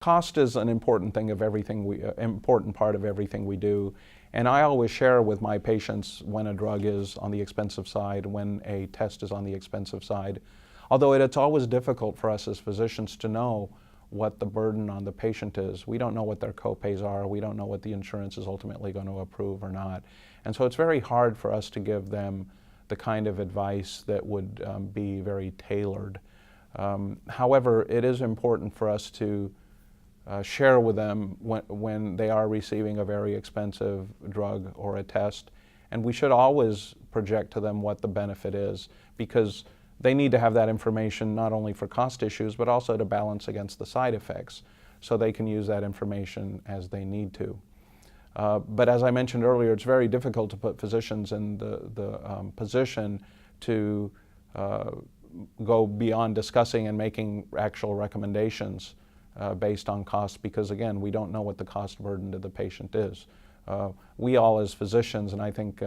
Cost is an important thing of everything important part of everything we do. And I always share with my patients when a drug is on the expensive side, when a test is on the expensive side. Although it's always difficult for us as physicians to know what the burden on the patient is. We don't know what their co-pays are. We don't know what the insurance is ultimately going to approve or not. And so it's very hard for us to give them the kind of advice that would be very tailored. However, it is important for us to share with them when they are receiving a very expensive drug or a test. And we should always project to them what the benefit is, because they need to have that information not only for cost issues, but also to balance against the side effects, so they can use that information as they need to. But as I mentioned earlier, it's very difficult to put physicians in the position to go beyond discussing and making actual recommendations based on cost, because again, we don't know what the cost burden to the patient is. We all as physicians, and I think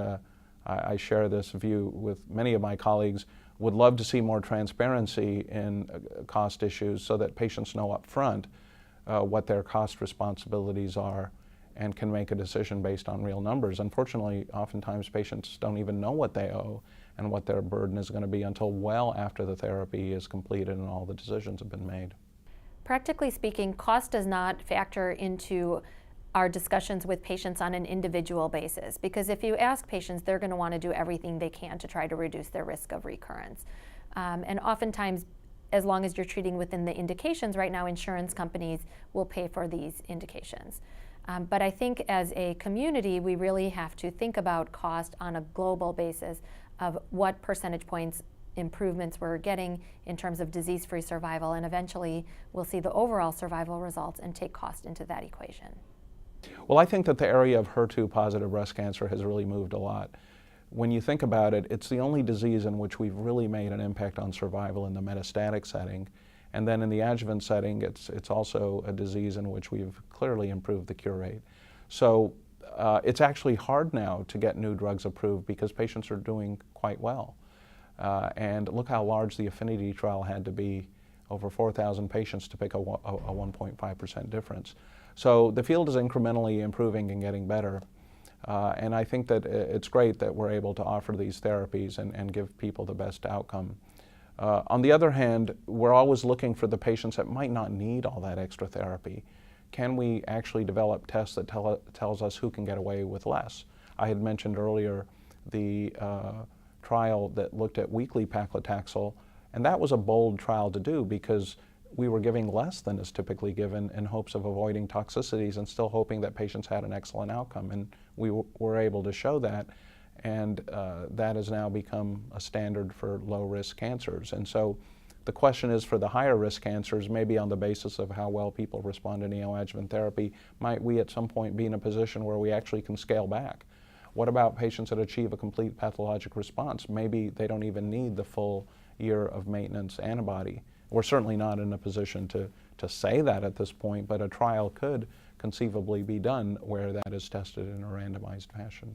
I share this view with many of my colleagues, would love to see more transparency in cost issues so that patients know up front what their cost responsibilities are and can make a decision based on real numbers. Unfortunately, oftentimes patients don't even know what they owe and what their burden is going to be until well after the therapy is completed and all the decisions have been made. Practically speaking, cost does not factor into our discussions with patients on an individual basis, because if you ask patients, they're going to want to do everything they can to try to reduce their risk of recurrence. And oftentimes, as long as you're treating within the indications, right now insurance companies will pay for these indications. But I think as a community, we really have to think about cost on a global basis of what percentage points improvements we're getting in terms of disease-free survival, and eventually we'll see the overall survival results and take cost into that equation. Well, I think that the area of HER2 positive breast cancer has really moved a lot. When you think about it, it's the only disease in which we've really made an impact on survival in the metastatic setting. And then in the adjuvant setting, it's also a disease in which we've clearly improved the cure rate. So it's actually hard now to get new drugs approved because patients are doing quite well. And look how large the affinity trial had to be, over 4,000 patients to pick a 1.5% difference. So the field is incrementally improving and getting better. And I think that it's great that we're able to offer these therapies and give people the best outcome. On the other hand, we're always looking for the patients that might not need all that extra therapy. Can we actually develop tests that tells us who can get away with less? I had mentioned earlier the trial that looked at weekly paclitaxel, and that was a bold trial to do because we were giving less than is typically given in hopes of avoiding toxicities and still hoping that patients had an excellent outcome. And we were able to show that, and that has now become a standard for low-risk cancers. And so the question is, for the higher-risk cancers, maybe on the basis of how well people respond to neoadjuvant therapy, might we at some point be in a position where we actually can scale back? What about patients that achieve a complete pathologic response? Maybe they don't even need the full year of maintenance antibody. We're certainly not in a position to say that at this point, but a trial could conceivably be done where that is tested in a randomized fashion.